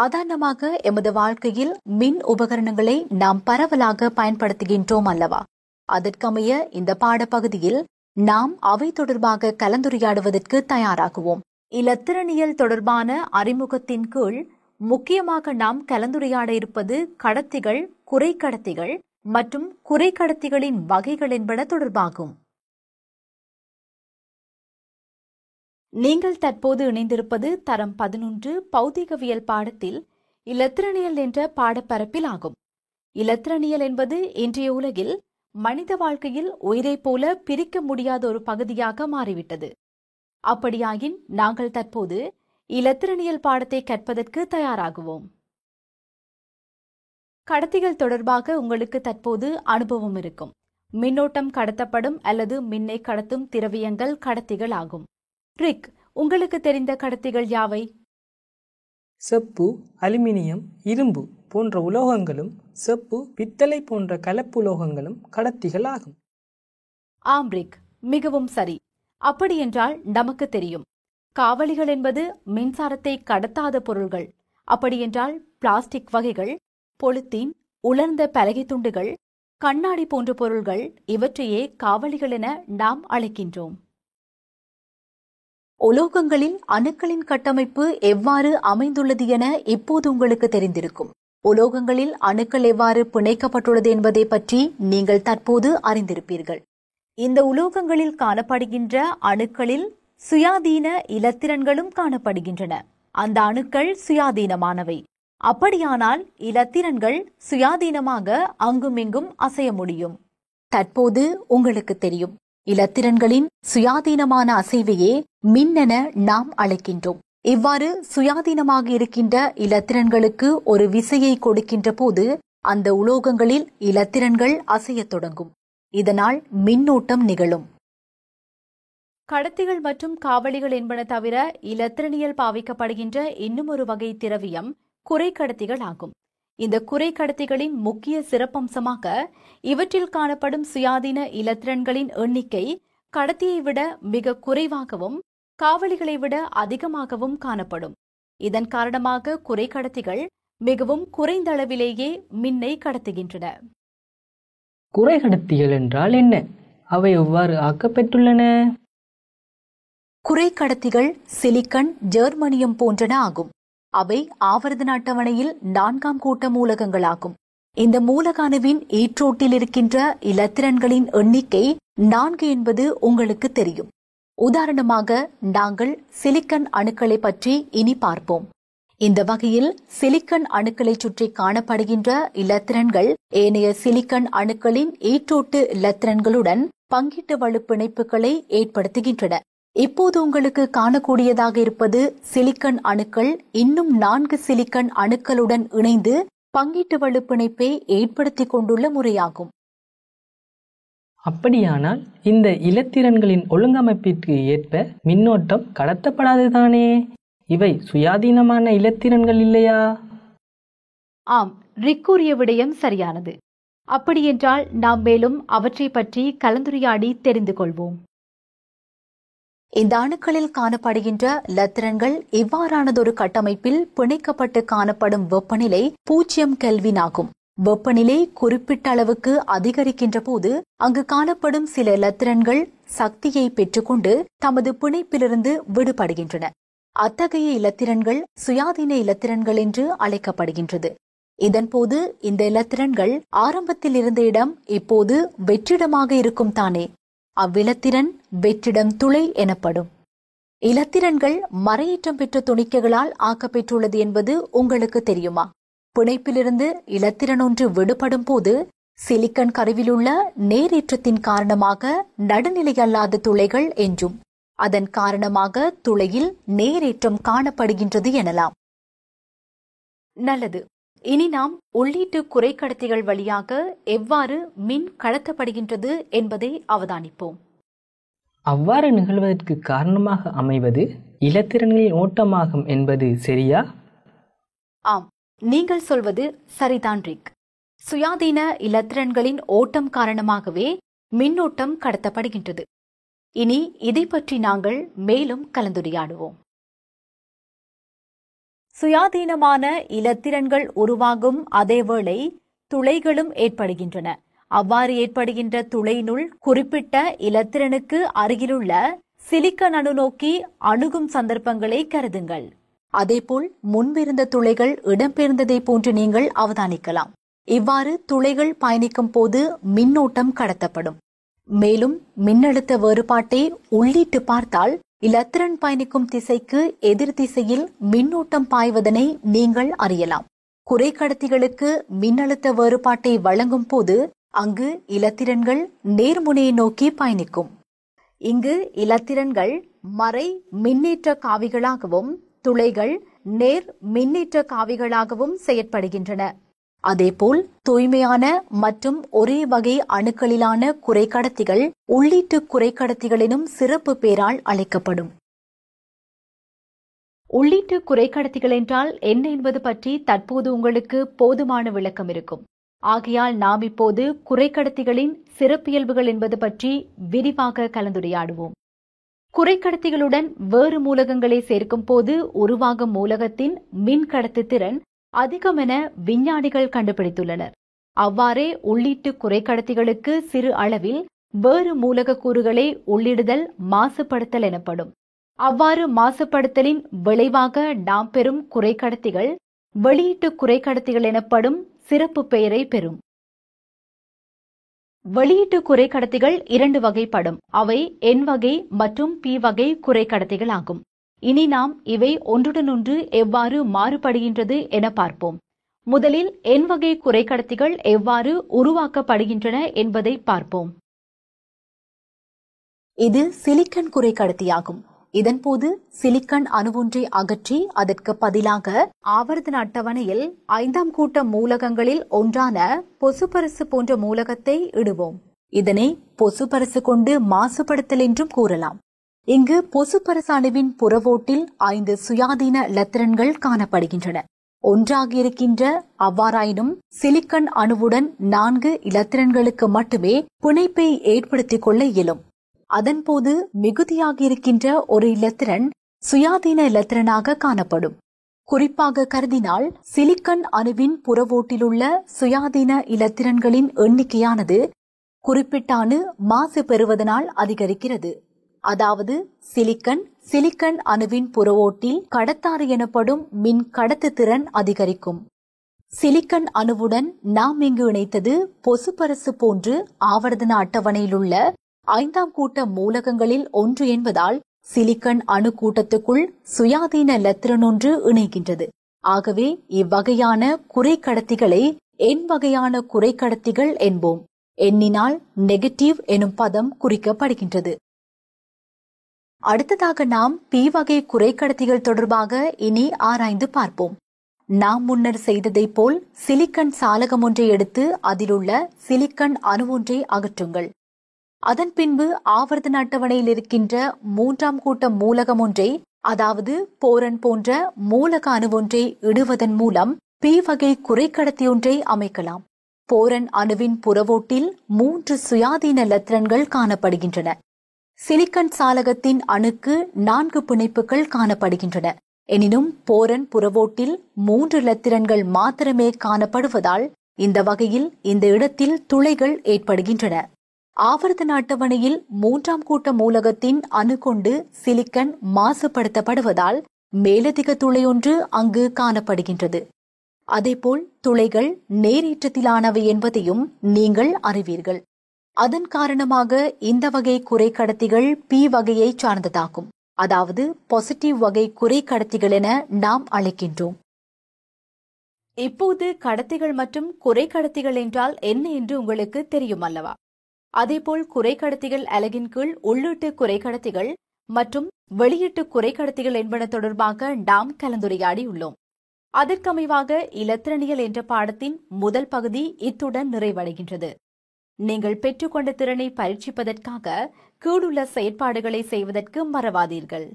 சாதாரணமாக எமது வாழ்க்கையில் மின் உபகரணங்களை நாம் பரவலாக பயன்படுத்துகின்றோம் அல்லவா? அதற்கமைய இந்த பாடப்பகுதியில் நாம் அவை தொடர்பாக கலந்துரையாடுவதற்கு தயாராகுவோம். இலத்திரனியல் தொடர்பான அறிமுகத்தின் கீழ் முக்கியமாக நாம் கலந்துரையாட இருப்பது கடத்திகள், குறைக்கடத்திகள் மற்றும் குறைக்கடத்திகளின் வகைகள் என்பன தொடர்பாகும். நீங்கள் தற்போது இணைந்திருப்பது தரம் 11 பௌதிகவியல் பாடத்தில் இலத்திரனியல் என்ற பாடப்பரப்பில் ஆகும். இலத்திரனியல் என்பது இன்றைய உலகில் மனித வாழ்க்கையில் உயிரை போல பிரிக்க முடியாத ஒரு பகுதியாக மாறிவிட்டது. அப்படியாயின் நாங்கள் தற்போது இலத்திரனியல் பாடத்தை கற்பதற்கு தயாராகுவோம். கடத்திகள் தொடர்பாக உங்களுக்கு தற்போது அனுபவம் இருக்கும். மின்னோட்டம் கடத்தப்படும் அல்லது மின்னை கடத்தும் திரவியங்கள் கடத்திகள் ஆகும். ரிக், உங்களுக்கு தெரிந்த கடத்திகள் யாவை? செப்பு, அலுமினியம், இரும்பு போன்ற உலோகங்களும் செப்பு, பித்தளை போன்ற கலப்பு உலோகங்களும் கடத்திகள் ஆகும். ஆம் ரிக், மிகவும் சரி. அப்படியென்றால் நமக்கு தெரியும், காவலிகள் என்பது மின்சாரத்தை கடத்தாத பொருள்கள். அப்படியென்றால் பிளாஸ்டிக் வகைகள், பொலித்தீன், உலர்ந்த பலகை துண்டுகள், கண்ணாடி போன்ற பொருள்கள், இவற்றையே காவலிகள் என நாம் அழைக்கின்றோம். உலோகங்களில் அணுக்களின் கட்டமைப்பு எவ்வாறு அமைந்துள்ளது என இப்போது உங்களுக்கு தெரிந்திருக்கும். உலோகங்களில் அணுக்கள் எவ்வாறு பிணைக்கப்பட்டுள்ளது என்பதை பற்றி நீங்கள் தற்போது அறிந்திருப்பீர்கள். இந்த உலோகங்களில் காணப்படுகின்ற அணுக்களில் சுயாதீன இலத்திரன்களும் காணப்படுகின்றன. அந்த அணுக்கள் சுயாதீனமானவை. அப்படியானால் இலத்திரன்கள் சுயாதீனமாக அங்குமிங்கும் அசைய முடியும். தற்போது உங்களுக்கு தெரியும், இலத்திரன்களின் சுயாதீனமான அசைவையே மின்னென நாம் அழைக்கின்றோம். இவ்வாறு சுயாதீனமாக இருக்கின்ற இலத்திரன்களுக்கு ஒரு விசையை கொடுக்கின்ற போது அந்த உலோகங்களில் இலத்திரன்கள் அசையத் தொடங்கும். இதனால் மின்னோட்டம் நிகழும். கடத்திகள் மற்றும் காவலிகள் என்பன தவிர இலத்திரனியல் பாவிக்கப்படுகின்ற இன்னும் ஒரு வகை திரவியம் குறைக்கடத்திகள் ஆகும். இந்த குறைக்கடத்திகளின் முக்கிய சிறப்பம்சமாக இவற்றில் காணப்படும் சுயாதீன இலத்திரன்களின் எண்ணிக்கை கடத்தியை விட மிக குறைவாகவும் காவலிகளை விட அதிகமாகவும் காணப்படும். இதன் காரணமாக குறைக்கடத்திகள் மிகவும் குறைந்த அளவிலேயே மின்னை கடத்துகின்றன. குறைக்கடத்திகள் என்றால் என்ன? அவை எவ்வாறு ஆக்கப்பெற்றுள்ளன? குறைக்கடத்திகள் சிலிக்கன், ஜெர்மனியம் போன்றன ஆகும். அவை ஆவர்த்தன அட்டவணையில் 4ஆம் கூட்ட மூலகங்களாகும். இந்த மூலக அணுவின் ஈற்றோட்டில் இருக்கின்ற இலத்திரன்களின் எண்ணிக்கை 4 என்பது உங்களுக்கு தெரியும். உதாரணமாக நாங்கள் சிலிக்கன் அணுக்களை பற்றி இனி பார்ப்போம். இந்த வகையில் சிலிக்கன் அணுக்களை சுற்றி காணப்படுகின்ற இலத்திரன்கள் ஏனைய சிலிக்கன் அணுக்களின் ஈற்றோட்டு இலத்திரன்களுடன் பங்கீட்டு வலு பிணைப்புகளை ஏற்படுத்துகின்றன. இப்போது உங்களுக்கு காணக்கூடியதாக இருப்பது சிலிக்கன் அணுக்கள் இன்னும் 4 சிலிக்கன் அணுக்களுடன் இணைந்து பங்கீட்டு வலு பிணைப்பை ஏற்படுத்திக் கொண்டுள்ள முறையாகும். அப்படியானால் இந்த இலத்திரன்களின் ஒழுங்கமைப்பிற்கு ஏற்ப மின்னோட்டம் கடத்தப்படாதுதானே? இவை சுயாதீனமான இலத்திரன்கள் இல்லையா? ஆம், ரிக் கூறிய விடயம் சரியானது. அப்படியென்றால் நாம் மேலும் அவற்றை பற்றி கலந்துரையாடி தெரிந்து கொள்வோம். இந்த அணுக்களில் காணப்படுகின்ற இலத்திரன்கள் இவ்வாறானதொரு கட்டமைப்பில் பிணைக்கப்பட்டு காணப்படும் வெப்பநிலை 0 கெல்வின் ஆகும். வெப்பநிலை குறிப்பிட்ட அளவுக்கு அதிகரிக்கின்ற போது அங்கு காணப்படும் சில இலத்திரன்கள் சக்தியை பெற்றுக்கொண்டு தமது பிணைப்பிலிருந்து விடுபடுகின்றன. அத்தகைய இலத்திரன்கள் சுயாதீன இலத்திரன்கள் என்று அழைக்கப்படுகின்றது. இதன்போது இந்த இலத்திரன்கள் ஆரம்பத்தில் இருந்த இடம் இப்போது வெற்றிடமாக இருக்கும் தானே. அவ்விலத்திரன் வெற்றிடம் துளை எனப்படும். இலத்திரன்கள் மறையேற்றம் பெற்ற துணிக்கைகளால் ஆக்கப்பெற்றுள்ளது என்பது உங்களுக்கு தெரியுமா? பிணைப்பிலிருந்து இலத்திரன் ஒன்று விடுபடும் போது சிலிக்கன் கருவிலுள்ள நேரேற்றத்தின் காரணமாக நடுநிலை அல்லாத துளைகள் என்றும் அதன் காரணமாக துளையில் நேரேற்றம் காணப்படுகின்றது எனலாம். நல்லது. இனி நாம் உள்ளீட்டு குறைக்கடத்திகள் வழியாக எவ்வாறு மின் கடத்தப்படுகின்றது என்பதை அவதானிப்போம். அவ்வாறு நிகழ்வதற்கு காரணமாக அமைவது இலத்திரன்களின் ஓட்டமாகும் என்பது சரியா? ஆம், நீங்கள் சொல்வது சரிதான் ரிக். சுயாதீன இலத்திரன்களின் ஓட்டம் காரணமாகவே மின்னோட்டம் கடத்தப்படுகின்றது. இனி இதை பற்றி நாங்கள் மேலும் கலந்துரையாடுவோம். சுயாதீனமான இலத்திரன்கள் உருவாகும் அதேவேளை துளைகளும் ஏற்படுகின்றன. அவ்வாறு ஏற்படுகின்ற துளையினுள் குறிப்பிட்ட இலத்திரனுக்கு அருகிலுள்ள சிலிக்கன் அணு நோக்கி அணுகும் சந்தர்ப்பங்களை கருதுங்கள். அதேபோல் முன்பிருந்த துளைகள் இடம்பெயர்ந்ததை போன்று நீங்கள் அவதானிக்கலாம். இவ்வாறு துளைகள் பயணிக்கும் போது மின்னோட்டம் கடத்தப்படும். மேலும் மின்னழுத்த வேறுபாட்டை உள்ளிட்டு பார்த்தால் இலத்திரன் பயணிக்கும் திசைக்கு எதிர் திசையில் மின்னோட்டம் பாய்வதனை நீங்கள் அறியலாம். குறைக்கடத்திகளுக்கு மின்னழுத்த வேறுபாட்டை வழங்கும் போது அங்கு இலத்திரன்கள் நேர்முனையை நோக்கி பயணிக்கும். இங்கு இலத்திரன்கள் மறை மின்னேற்ற காவிகளாகவும் துளைகள் நேர் மின்னேற்ற காவிகளாகவும் செயற்படுகின்றன. அதேபோல் தூய்மையான மற்றும் ஒரே வகை அணுக்களிலான குறைக்கடத்திகள் உள்ளீட்டு குறைக்கடத்திகள் எனும் சிறப்பு பெயரால் அழைக்கப்படும். உள்ளீட்டு குறைக்கடத்திகள் என்றால் என்ன என்பது பற்றி தற்போது உங்களுக்கு போதுமான விளக்கம் இருக்கும். ஆகையால் நாம் இப்போது குறைக்கடத்திகளின் சிறப்பியல்புகள் என்பது பற்றி விரிவாக கலந்துரையாடுவோம். குறைக்கடத்திகளுடன் வேறு மூலகங்களை சேர்க்கும் போது உருவாகும் மூலகத்தின் மின்கடத்து திறன் அதிகம் என விஞ்ஞானிகள் கண்டுபிடித்துள்ளனர். அவ்வாறே உள்ளீட்டு குறைக்கடத்திகளுக்கு சிறு அளவில் வேறு மூலக கூறுகளை உள்ளிடுதல் மாசுபடுத்தல் எனப்படும். அவ்வாறு மாசுபடுத்தலின் விளைவாக நாம் பெறும் குறைக்கடத்திகள் வெளியீட்டு குறைக்கடத்திகள் எனப்படும் சிறப்பு பெயரை பெறும். வெளியீட்டு குறைக்கடத்திகள் இரண்டு வகைப்படும். அவை N வகை மற்றும் P வகை குறைக்கடத்திகள் ஆகும். இனி நாம் இவை ஒன்றுடன் ஒன்று எவ்வாறு மாறுபடுகின்றது என பார்ப்போம். முதலில் N வகை குறைக்கடத்திகள் எவ்வாறு உருவாக்கப்படுகின்றன என்பதை பார்ப்போம். இது சிலிக்கன் குறைக்கடத்தியாகும். இதன்போது சிலிக்கன் அணுவொன்றை அகற்றி அதற்கு பதிலாக ஆவர்த்தன அட்டவணையில் 5ஆம் கூட்ட மூலகங்களில் ஒன்றான பொசுபரசு போன்ற மூலகத்தை இடுவோம். இதனை பொசுபரசு கொண்டு மாசுபடுத்தல் என்றும் கூறலாம். இங்கு பொசுபரசு அணுவின் புறவோட்டில் 5 சுயாதீன இலத்திரன்கள் காணப்படுகின்றன. ஒன்றாகியிருக்கின்ற அவ்வாறாயினும் சிலிக்கன் அணுவுடன் 4 இலத்திரன்களுக்கு மட்டுமே பிணைப்பை ஏற்படுத்திக் கொள்ள இயலும். அதன்போது மிகுதியாகியிருக்கின்ற ஒரு இலத்திரன் சுயாதீன இலத்திரனாக காணப்படும். குறிப்பாக கருதினால் சிலிக்கன் அணுவின் புறவோட்டிலுள்ள சுயாதீன இலத்திரன்களின் எண்ணிக்கையானது குறிப்பிட்ட அணு மாசு பெறுவதனால் அதிகரிக்கிறது. அதாவது சிலிக்கன் அணுவின் புறவோட்டில் கடத்தாறு எனப்படும் மின் கடத்து திறன் அதிகரிக்கும். சிலிக்கன் அணுவுடன் நாம் இங்கு இணைத்தது பொசுபரசு போன்று ஆவர்த்தன அட்டவணையிலுள்ள 5ஆம் கூட்ட மூலகங்களில் ஒன்று என்பதால் சிலிக்கன் அணு கூட்டத்துக்குள் சுயாதீன இலத்திரன் ஒன்று இணைகின்றது. ஆகவே இவ்வகையான குறைக்கடத்திகளை N வகையான குறைக்கடத்திகள் என்போம். எண்ணினால் நெகட்டிவ் எனும் பதம் குறிக்கப்படுகின்றது. அடுத்ததாக நாம் P வகை குறைக்கடத்திகள் தொடர்பாக இனி ஆராய்ந்து பார்ப்போம். நாம் முன்னர் செய்ததைப் போல் சிலிக்கன் சாலகம் ஒன்றை எடுத்து அதிலுள்ள சிலிக்கன் அணு ஒன்றை அகற்றுங்கள். அதன் பின்பு ஆவர்த்தன அட்டவணையில் இருக்கின்ற 3ஆம் கூட்ட மூலகம் ஒன்றை, அதாவது போரன் போன்ற மூலக அணு ஒன்றை இடுவதன் மூலம் P வகை குறைக்கடத்தி ஒன்றை அமைக்கலாம். போரன் அணுவின் புறவோட்டில் 3 சுயாதீன இலத்திரன்கள் காணப்படுகின்றன. சிலிக்கன் சாலகத்தின் அணுக்கு 4 பிணைப்புகள் காணப்படுகின்றன. எனினும் போரன் புறவோட்டில் 3 இலத்திரன்கள் மாத்திரமே காணப்படுவதால் இந்த வகையில் இந்த இடத்தில் துளைகள் ஏற்படுகின்றன. ஆவர்த்தன அட்டவணையில் 3ஆம் கூட்ட மூலகத்தின் அணு கொண்டு சிலிக்கன் மாசுபடுத்தப்படுவதால் மேலதிக துளை ஒன்று அங்கு காணப்படுகின்றது. அதேபோல் துளைகள் நேரேற்றத்திலானவை என்பதையும் நீங்கள் அறிவீர்கள். அதன் காரணமாக இந்த வகை குறைக்கடத்திகள் P வகையை சார்ந்ததாகும். அதாவது பாசிட்டிவ் வகை குறைக்கடத்திகள் என நாம் அழைக்கின்றோம். இப்போது கடத்திகள் மற்றும் குறைக்கடத்திகள் என்றால் என்ன என்று உங்களுக்கு தெரியும் அல்லவா? அதேபோல் குறைக்கடத்திகள் அலகின் கீழ் உள்ளீட்டு குறைக்கடத்திகள் மற்றும் வெளியீட்டு குறைக்கடத்திகள் என்பன தொடர்பாக நாம் கலந்துரையாடி உள்ளோம். அதற்கமைவாக இலத்திரனியல் என்ற பாடத்தின் முதல் பகுதி இத்துடன் நிறைவடைகின்றது. நீங்கள் பெற்றுக்கொண்ட திறனை பரீட்சிப்பதற்காக கீழுள்ள செயற்பாடுகளை செய்வதற்கு மறவாதீர்கள்.